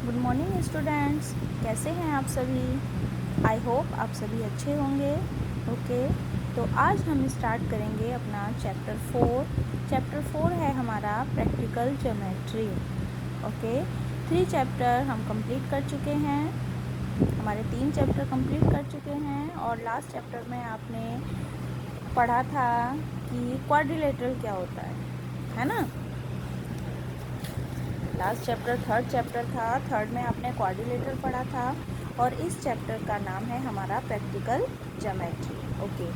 Good morning students, कैसे हैं आप सभी। आई होप आप सभी अच्छे होंगे। ओके, तो आज हम स्टार्ट करेंगे अपना चैप्टर 4 है हमारा प्रैक्टिकल ज्योमेट्री। ओके, 3 चैप्टर हम कंप्लीट कर चुके हैं, हमारे 3 चैप्टर कंप्लीट कर चुके हैं और लास्ट चैप्टर में आपने पढ़ा था कि क्वाड्रिलेटरल क्या होता है ना। लास्ट चैप्टर थर्ड चैप्टर था, थर्ड में आपने क्वाड्रिलेटरल पढ़ा था और इस चैप्टर का नाम है हमारा प्रैक्टिकल ज्योमेट्री। ओके,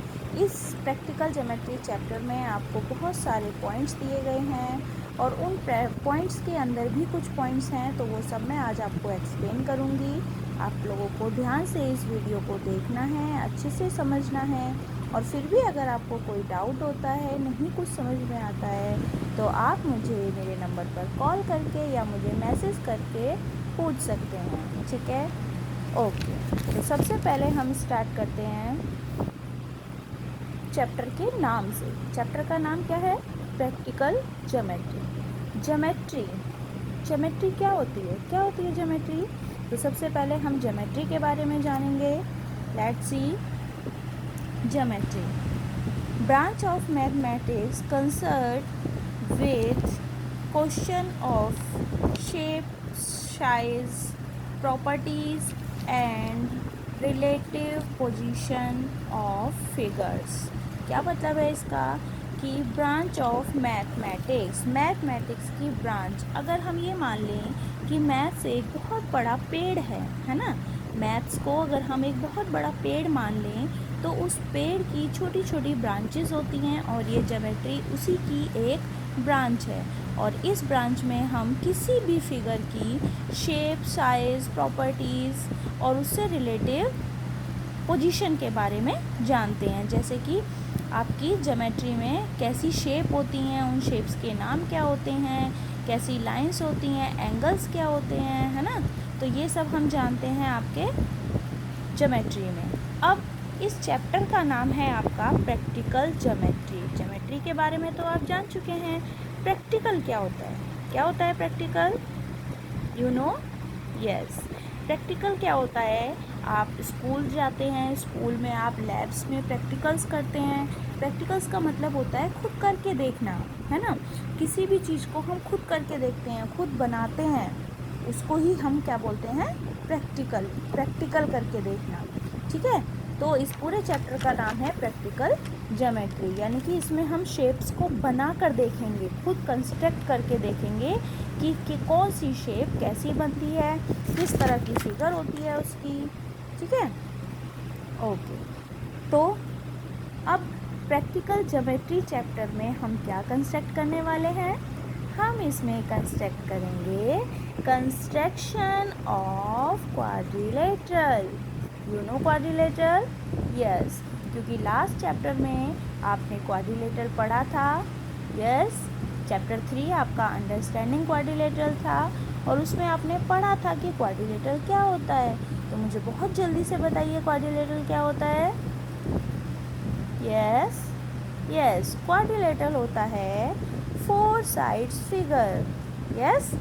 इस प्रैक्टिकल ज्योमेट्री चैप्टर में आपको बहुत सारे पॉइंट्स दिए गए हैं और उन पॉइंट्स के अंदर भी कुछ पॉइंट्स हैं, तो वो सब मैं आज आपको एक्सप्लेन करूँगी। आप लोगों को ध्यान से इस वीडियो को देखना है, अच्छे से समझना है और फिर भी अगर आपको कोई डाउट होता है, नहीं कुछ समझ में आता है, तो आप मुझे मेरे नंबर पर कॉल करके या मुझे मैसेज करके पूछ सकते हैं, ठीक है। ओके, तो सबसे पहले हम स्टार्ट करते हैं चैप्टर के नाम से। चैप्टर का नाम क्या है? Practical geometry. ज्योमेट्री क्या होती है ज्योमेट्री? तो सबसे पहले हम ज्योमेट्री के बारे में जानेंगे। Let's see geometry, branch of mathematics concerned with question of shape, size, properties and relative position of figures। क्या मतलब है इसका कि ब्रांच ऑफ मैथमेटिक्स की ब्रांच, अगर हम ये मान लें कि मैथ्स एक बहुत बड़ा पेड़ है ना। मैथ्स को अगर हम एक बहुत बड़ा पेड़ मान लें तो उस पेड़ की छोटी छोटी ब्रांचेस होती हैं और ये ज्योमेट्री उसी की एक ब्रांच है। और इस ब्रांच में हम किसी भी फिगर की शेप, साइज़, प्रॉपर्टीज़ और उससे रिलेटिव पोजीशन के बारे में जानते हैं। जैसे कि आपकी ज्योमेट्री में कैसी शेप होती हैं, उन शेप्स के नाम क्या होते हैं, कैसी लाइंस होती हैं, एंगल्स क्या होते हैं, है ना। तो ये सब हम जानते हैं आपके ज्योमेट्री में। अब इस चैप्टर का नाम है आपका प्रैक्टिकल ज्योमेट्री के बारे में तो आप जान चुके हैं। प्रैक्टिकल क्या होता है practical? You know? Yes, practical क्या होता है? आप स्कूल जाते हैं, स्कूल में आप लैब्स में प्रैक्टिकल्स करते हैं। प्रैक्टिकल्स का मतलब होता है खुद करके देखना, है ना। किसी भी चीज़ को हम खुद करके देखते हैं, खुद बनाते हैं, उसको ही हम क्या बोलते हैं? प्रैक्टिकल करके देखना, ठीक है। तो इस पूरे चैप्टर का नाम है प्रैक्टिकल ज्योमेट्री, यानी कि इसमें हम शेप्स को बना कर देखेंगे, खुद कंस्ट्रक्ट करके देखेंगे कि कौन सी शेप कैसी बनती है, किस तरह की फिगर होती है उसकी, ठीक है। ओके, तो अब प्रैक्टिकल ज्योमेट्री चैप्टर में हम क्या कंस्ट्रक्ट करने वाले हैं? हम इसमें कंस्ट्रक्ट करेंगे construction of quadrilateral. You know quadrilateral? Yes, क्योंकि लास्ट चैप्टर में आपने क्वाड्रिलेटरल पढ़ा था। यस, चैप्टर 3 आपका अंडरस्टैंडिंग क्वाड्रिलेटरल था और उसमें आपने पढ़ा था कि क्वाड्रिलेटरल क्या होता है। तो मुझे बहुत जल्दी से बताइए क्वाड्रिलेटरल क्या होता है? यस, क्वाड्रिलेटरल होता है 4 साइड्स फिगर। यस,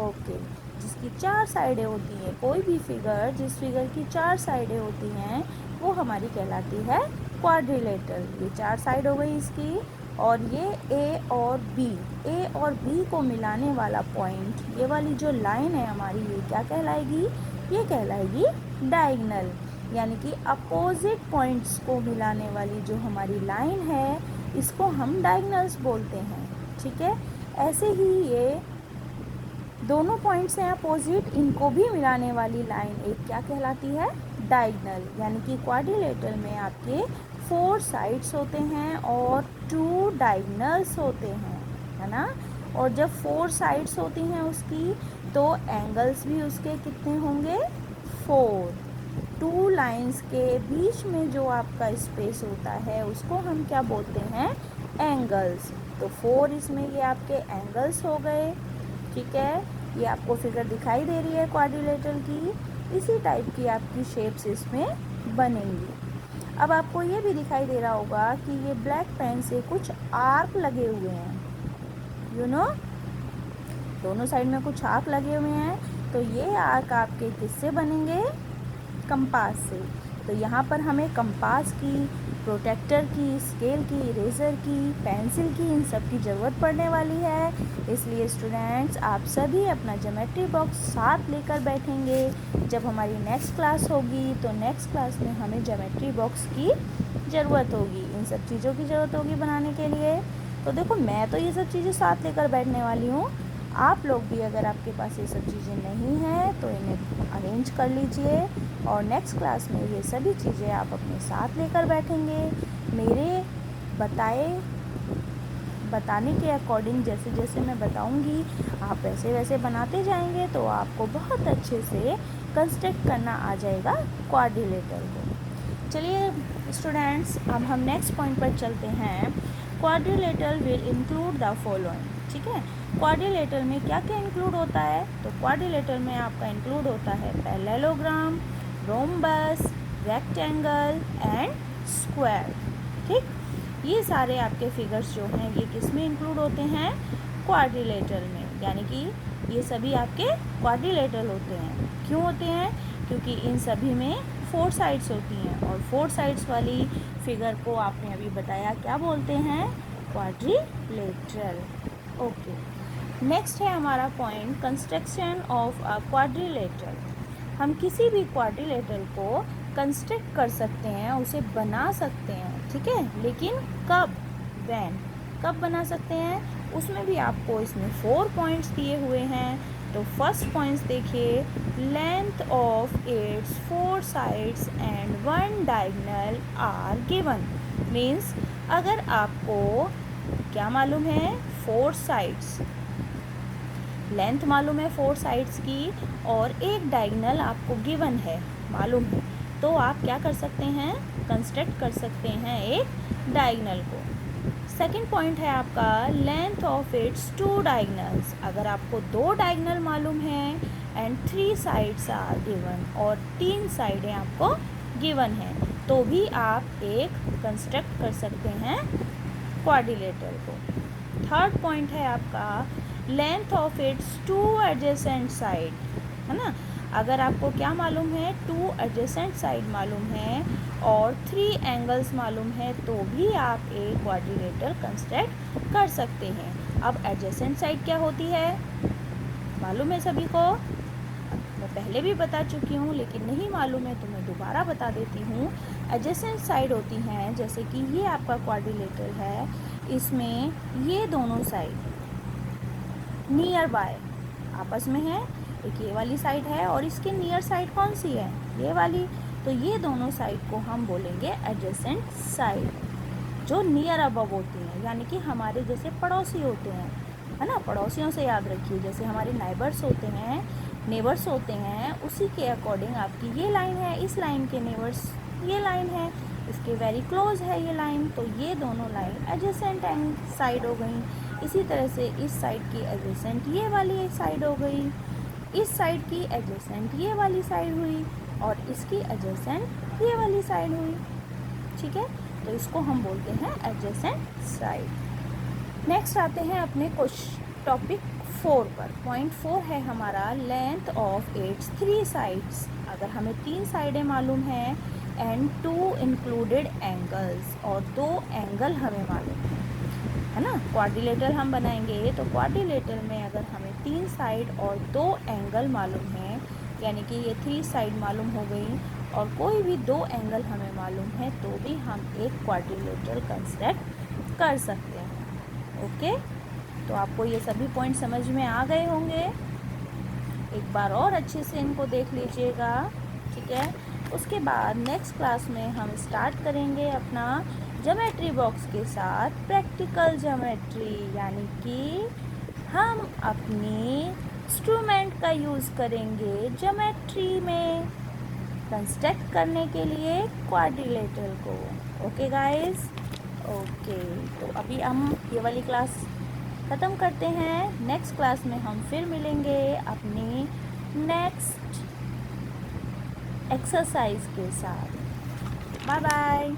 ओके, जिसकी 4 साइडें होती हैं। कोई भी फिगर जिस फिगर की 4 साइडें होती हैं वो हमारी कहलाती है क्वाड्रिलेटरल। ये 4 साइड हो गई इसकी, और ये ए और बी को मिलाने वाला पॉइंट, ये वाली जो लाइन है हमारी, ये क्या कहलाएगी? ये कहलाएगी डायगोनल, यानी कि अपोजिट पॉइंट्स को मिलाने वाली जो हमारी लाइन है इसको हम डायगोनल्स बोलते हैं, ठीक है। ऐसे ही ये दोनों पॉइंट्स हैं अपोजिट, इनको भी मिलाने वाली लाइन एक क्या कहलाती है? डायगोनल। यानी कि क्वाड्रिलेटरल में आपके 4 साइड्स होते हैं और 2 डायगोनल्स होते हैं, है ना। और जब 4 साइड्स होती हैं उसकी, तो एंगल्स भी उसके कितने होंगे? 4। 2 लाइंस के बीच में जो आपका स्पेस होता है उसको हम क्या बोलते हैं? एंगल्स। तो 4 इसमें ये आपके एंगल्स हो गए, ठीक है। ये आपको फिगर दिखाई दे रही है क्वाड्रिलेटरल की, इसी टाइप की आपकी शेप्स इसमें बनेंगी। अब आपको ये भी दिखाई दे रहा होगा कि ये ब्लैक पेन से कुछ आर्क लगे हुए हैं, यू नो, दोनों साइड में कुछ आर्क लगे हुए हैं। तो ये आर्क आपके किससे बनेंगे? कंपास से। तो यहाँ पर हमें कंपास की, प्रोटेक्टर की, स्केल की, इरेज़र की, पेंसिल की, इन सब की ज़रूरत पड़ने वाली है। इसलिए स्टूडेंट्स आप सभी अपना ज्योमेट्री बॉक्स साथ लेकर बैठेंगे। जब हमारी नेक्स्ट क्लास होगी तो नेक्स्ट क्लास में हमें ज्योमेट्री बॉक्स की ज़रूरत होगी, इन सब चीज़ों की ज़रूरत होगी बनाने के लिए। तो देखो, मैं तो ये सब चीज़ें साथ लेकर बैठने वाली हूँ। आप लोग भी अगर आपके पास ये सब चीज़ें नहीं हैं तो इन्हें अरेंज कर लीजिए और नेक्स्ट क्लास में ये सभी चीज़ें आप अपने साथ लेकर बैठेंगे। मेरे बताने के अकॉर्डिंग जैसे जैसे मैं बताऊंगी आप वैसे वैसे बनाते जाएंगे तो आपको बहुत अच्छे से कंस्ट्रक्ट करना आ जाएगा क्वाड्रिलेटरल को। चलिए स्टूडेंट्स, अब हम नेक्स्ट पॉइंट पर चलते हैं। Quadrilateral will include the following. ठीक है, क्वाड्रिलेटरल में क्या क्या इंक्लूड होता है? तो क्वाड्रिलेटरल में आपका इंक्लूड होता है parallelogram, rhombus, rectangle and square. ठीक, ये सारे आपके फिगर्स जो हैं ये किस में इंक्लूड होते हैं? क्वाड्रिलेटरल में, यानी कि ये सभी आपके क्वाड्रिलेटरल होते हैं। क्यों होते हैं? क्योंकि इन सभी में 4 साइड्स होती हैं और 4 साइड्स वाली फिगर को आपने अभी बताया क्या बोलते हैं? क्वाड्रिलेटरल। ओके, नेक्स्ट है हमारा point construction of a quadrilateral. हम किसी भी क्वाड्रिलेटरल को कंस्ट्रक्ट कर सकते हैं, उसे बना सकते हैं। ठीक है, लेकिन कब? व्हेन, कब बना सकते हैं? उसमें भी आपको इसमें 4 पॉइंट्स दिए हुए हैं। तो फर्स्ट पॉइंट्स देखिए, length of its 4 sides and 1 diagonal are given. Means अगर आपको क्या मालूम है? 4 साइड्स, लेंथ मालूम है 4 साइड्स की और एक डायगोनल आपको गिवन है, मालूम है, तो आप क्या कर सकते हैं? कंस्ट्रक्ट कर सकते हैं एक डायगोनल को। सेकंड पॉइंट है आपका लेंथ ऑफ इट्स 2 डायगोनल्स। अगर आपको 2 डायगोनल मालूम है एंड 3 साइड्स आर गिवन, और 3 साइडें आपको गिवन हैं, तो भी आप एक कंस्ट्रक्ट कर सकते हैं क्वाड्रिलेटरल को। थर्ड पॉइंट है आपका length of it's 2 adjacent side, है ना। अगर आपको क्या मालूम है? 2 एडजेसेंट साइड मालूम है और 3 एंगल्स मालूम है, तो भी आप एक क्वाड्रिलेटरल कंस्ट्रक्ट कर सकते हैं। अब एडजेसेंट साइड क्या होती है? मालूम है सभी को? मैं पहले भी बता चुकी हूँ, लेकिन नहीं मालूम है तो मैं दोबारा बता देती हूँ। एडजेसेंट साइड होती हैं, जैसे कि ये आपका क्वाड्रिलेटरल है, इसमें ये दोनों साइड नियर बाय आपस में है। एक ये वाली साइड है और इसके नियर साइड कौन सी है? ये वाली। तो ये दोनों साइड को हम बोलेंगे एडजेसेंट साइड, जो नियर अबव होती हैं, यानी कि हमारे जैसे पड़ोसी होते हैं, है ना। पड़ोसियों से याद रखिए, जैसे हमारे नेबर्स होते हैं, उसी के अकॉर्डिंग आपकी ये लाइन है, इस लाइन के नेबर्स ये लाइन है, इसके वेरी क्लोज है ये लाइन, तो ये दोनों लाइन एडजेसेंट साइड हो गई। इसी तरह से इस साइड की एडजेसेंट ये वाली साइड हो गई, इस साइड की एडजेसेंट ये वाली साइड हुई और इसकी एडजेसेंट ये वाली साइड हुई। ठीक है, तो इसको हम बोलते हैं एडजेसेंट साइड। नेक्स्ट आते हैं अपने टॉपिक 4 पर। पॉइंट 4 है हमारा लेंथ ऑफ इट्स 3 साइड्स। अगर हमें 3 साइडें मालूम हैं एंड 2 इंक्लूडेड एंगल्स, और 2 एंगल हमें मालूम है ना। क्वाड्रिलेटरल हम बनाएंगे तो क्वाड्रिलेटरल में अगर हमें 3 साइड और 2 एंगल मालूम है, यानी कि ये 3 साइड मालूम हो गई और कोई भी 2 एंगल हमें मालूम है, तो भी हम एक क्वाड्रिलेटरल कंस्ट्रक्ट कर सकते हैं। ओके, तो आपको ये सभी पॉइंट समझ में आ गए होंगे। एक बार और अच्छे से इनको देख लीजिएगा। ठीक है, उसके बाद नेक्स्ट क्लास में हम स्टार्ट करेंगे अपना ज्योमेट्री बॉक्स के साथ प्रैक्टिकल ज्योमेट्री, यानी कि हम अपने इंस्ट्रूमेंट का यूज़ करेंगे ज्योमेट्री में कंस्ट्रक्ट करने के लिए क्वाड्रिलेटरल को। ओके गाइस, ओके, तो अभी हम ये वाली क्लास ख़त्म करते हैं। नेक्स्ट क्लास में हम फिर मिलेंगे अपनी नेक्स्ट एक्सरसाइज के साथ। Bye bye.